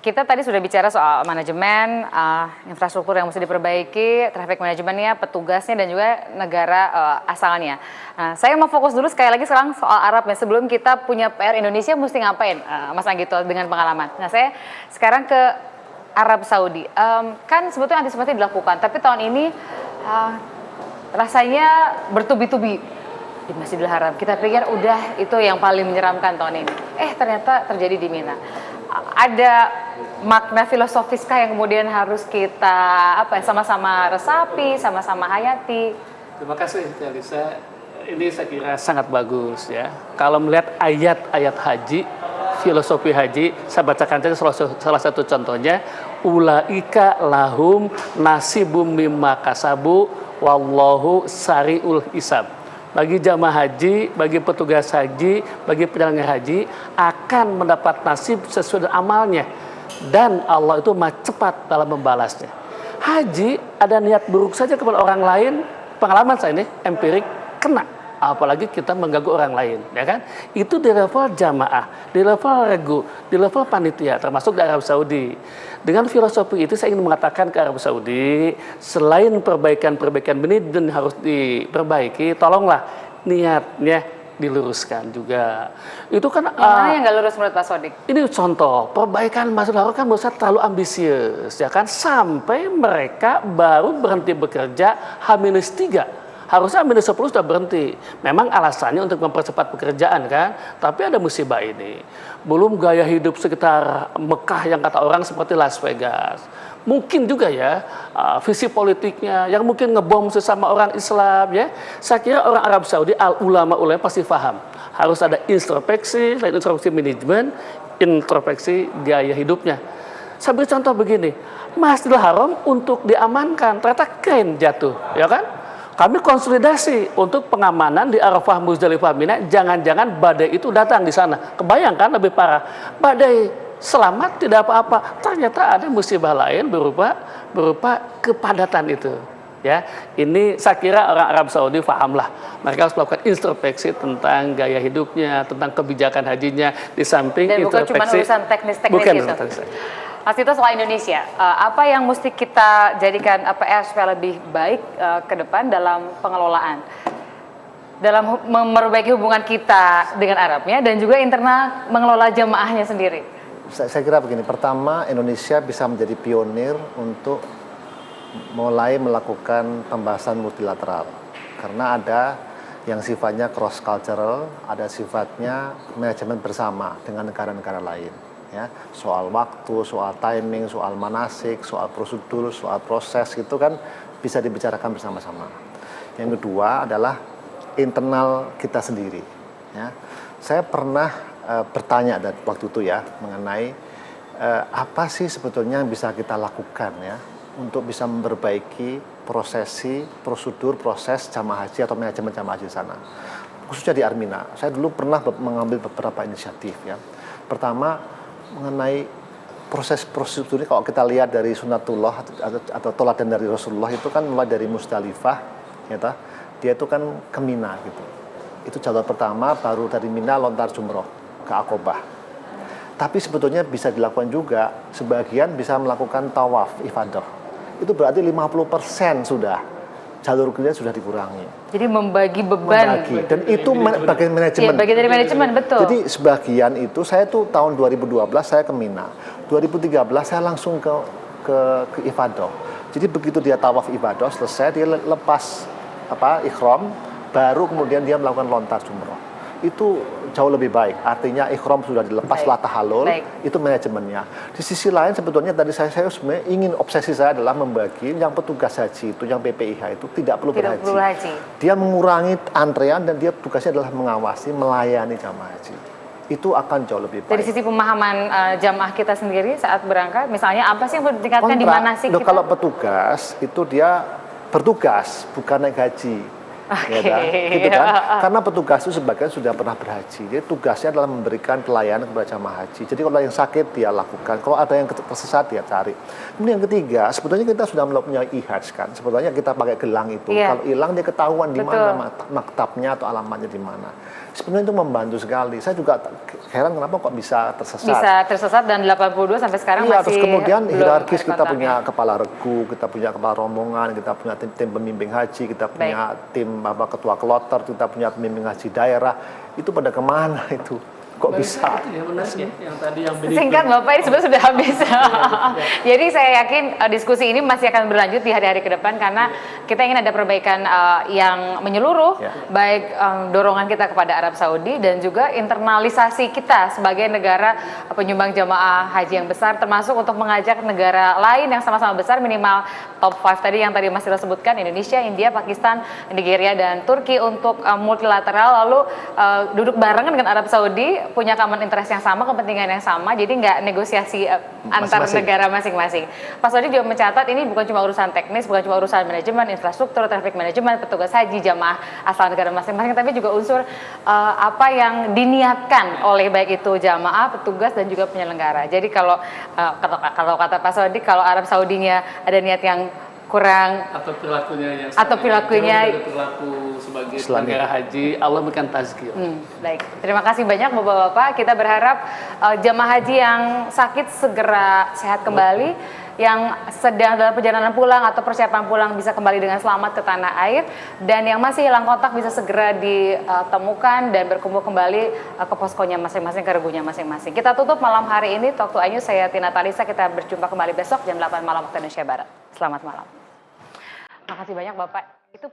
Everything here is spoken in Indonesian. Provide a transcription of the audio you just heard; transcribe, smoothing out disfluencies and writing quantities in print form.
Kita tadi sudah bicara soal manajemen, infrastruktur yang mesti diperbaiki, traffic manajemennya, petugasnya, dan juga negara asalnya. Nah, saya mau fokus dulu sekali lagi sekarang soal Arab ya. Sebelum kita punya PR Indonesia mesti ngapain, Mas Anggito, dengan pengalaman. Nah, saya sekarang ke Arab Saudi. Kan sebetulnya antisipasi dilakukan, tapi tahun ini rasanya bertubi-tubi di Masjidil Haram. Kita pikir udah itu yang paling menyeramkan tahun ini. Ternyata terjadi di Mina. Ada makna filosofiskah yang kemudian harus kita sama-sama resapi, sama-sama hayati? Terima kasih, Alisa. Ini saya kira sangat bagus ya. Kalau melihat ayat-ayat haji, filosofi haji, saya bacakan saja salah satu contohnya. Ulaika lahum nasibum mimma kasabu wallahu sari'ul hisab. Bagi jamaah haji, bagi petugas haji, bagi penyelenggara haji akan mendapat nasib sesuai dengan amalnya, dan Allah itu maha cepat dalam membalasnya. Haji ada niat buruk saja kepada orang lain, pengalaman saya ini empirik kena, apalagi kita mengganggu orang lain, ya kan? Itu di level jamaah, di level regu, di level panitia, termasuk di Arab Saudi. Dengan filosofi itu saya ingin mengatakan ke Arab Saudi, selain perbaikan-perbaikan manajemen harus diperbaiki, tolonglah niatnya diluruskan juga. Itu kan yang nggak lurus menurut Pak Sodik? Ini contoh perbaikan Masjidil Haram kan menurut saya terlalu ambisius, ya kan? Sampai mereka baru berhenti bekerja H-3. Harusnya H-10 sudah berhenti. Memang alasannya untuk mempercepat pekerjaan kan. Tapi ada musibah ini. Belum gaya hidup sekitar Mekah yang kata orang seperti Las Vegas. Mungkin juga ya visi politiknya yang mungkin ngebom sesama orang Islam ya. Saya kira orang Arab Saudi, ulama-ulama pasti paham. Harus ada introspeksi, selain introspeksi manajemen, introspeksi gaya hidupnya. Saya beri contoh begini. Masjidil Haram untuk diamankan ternyata kain jatuh, ya kan? Kami konsolidasi untuk pengamanan di Arafah, Muzdalifah, Mina. Jangan-jangan badai itu datang di sana. Kebayangkan lebih parah. Badai selamat tidak apa-apa. Ternyata ada musibah lain berupa kepadatan itu. Ya, ini saya kira orang Arab Saudi pahamlah. Mereka harus melakukan introspeksi tentang gaya hidupnya, tentang kebijakan hajinya, di samping dan bukan cuma urusan teknis-teknis gitu. Mas Tito, soal Indonesia, apa yang mesti kita jadikan PR supaya lebih baik ke depan dalam pengelolaan, dalam memperbaiki hubungan kita dengan Arabnya dan juga internal mengelola jamaahnya sendiri? Saya kira begini, pertama Indonesia bisa menjadi pionir untuk mulai melakukan pembahasan multilateral, karena ada yang sifatnya cross cultural, ada sifatnya manajemen bersama dengan negara-negara lain. Ya, soal waktu, soal timing, soal manasik, soal prosedur, soal proses itu kan bisa dibicarakan bersama-sama. Yang kedua adalah internal kita sendiri. Ya, saya pernah bertanya waktu itu ya mengenai apa sih sebetulnya yang bisa kita lakukan ya untuk bisa memperbaiki prosesi, prosedur, proses jamaah haji atau manajemen jamaah haji di sana. Khususnya di Armina, saya dulu pernah mengambil beberapa inisiatif ya. Pertama, mengenai proses prosedur ini kalau kita lihat dari sunatullah atau teladan dari Rasulullah itu kan mulai dari Muzdalifah, ya, dia itu kan ke Mina gitu. Itu jalur pertama, baru dari Mina lontar jumroh ke Aqobah. Tapi sebetulnya bisa dilakukan juga, sebagian bisa melakukan tawaf ifadah. Itu berarti 50% sudah jalur kerja sudah dikurangi. Jadi membagi beban. Dan itu bagian manajemen. Iya, bagian dari manajemen, betul. Jadi sebagian itu saya tuh tahun 2012 saya ke Mina. 2013 saya langsung ke ifadah. Jadi begitu dia tawaf ibadah selesai, dia lepas ihram, baru kemudian dia melakukan lontar jumroh. Itu jauh lebih baik. Artinya ihram sudah dilepas, la tahallul, itu manajemennya. Di sisi lain sebetulnya tadi saya sebenarnya ingin, obsesi saya adalah membagi yang petugas haji itu, yang PPIH itu tidak perlu berhaji. Dia mengurangi antrean dan dia tugasnya adalah mengawasi, melayani jamaah haji. Itu akan jauh lebih baik. Dari sisi pemahaman jamaah kita sendiri saat berangkat, misalnya apa sih yang perlu ditingkatkan di mana sih kita? Kalau petugas itu dia bertugas, bukan naik haji. Okay. Ya, gitu kan? Karena petugas itu sebagian sudah pernah berhaji. Jadi tugasnya adalah memberikan pelayanan kepada jamaah haji. Jadi kalau yang sakit dia lakukan, kalau ada yang tersesat dia cari. Kemudian yang ketiga, sebetulnya kita sudah mempunyai e-hajj kan. Sebetulnya kita pakai gelang itu. Kalau hilang dia ketahuan di mana maktabnya atau alamatnya di mana. sebenarnya itu membantu sekali. Saya juga heran kenapa kok bisa tersesat. Bisa tersesat dan 82 sampai sekarang Iya, masih terus kemudian belum hierarkis ada kita kontaknya. punya kepala regu, kita punya kepala rombongan, kita punya tim pembimbing haji, kita punya tim ketua kloter, kita punya pembimbing haji daerah. Itu pada kemana itu? Kok bisa? Itu ya menarik ya, yang tadi yang Singkat Bapak, ini sebenarnya sudah habis. Jadi saya yakin diskusi ini masih akan berlanjut di hari-hari ke depan karena kita ingin ada perbaikan yang menyeluruh, baik dorongan kita kepada Arab Saudi dan juga internalisasi kita sebagai negara penyumbang jamaah haji yang besar, termasuk untuk mengajak negara lain yang sama-sama besar, minimal top 5 tadi yang tadi Mas Ira sebutkan, Indonesia, India, Pakistan, Nigeria, dan Turki untuk multilateral, lalu duduk barengan dengan Arab Saudi, punya common interest yang sama, kepentingan yang sama, jadi nggak negosiasi antar Masing-masing. negara masing-masing. Pak Sodi juga mencatat ini bukan cuma urusan teknis, bukan cuma urusan manajemen, infrastruktur, traffic management, petugas haji, jamaah asal negara masing-masing, tapi juga unsur apa yang diniatkan oleh baik itu jamaah, petugas, dan juga penyelenggara. Jadi kalau kata Pak Sodi, kalau Arab Saudinya ada niat yang kurang atau perilakunya yang Atau perilakunya- jauh dari perilaku sebagai Islami. negara haji, Allah berikan tazkiyah. Baik, terima kasih banyak Bapak-Bapak. Kita berharap jamaah haji yang sakit segera sehat kembali, yang sedang dalam perjalanan pulang atau persiapan pulang bisa kembali dengan selamat ke tanah air, dan yang masih hilang kontak bisa segera ditemukan dan berkumpul kembali ke poskonya masing-masing, ke regunya masing-masing. Kita tutup malam hari ini Talk to Ayu. Saya Tina Talisa. Kita berjumpa kembali besok jam 8 malam waktu Indonesia Barat. Selamat malam. Makasih banyak Bapak. Itu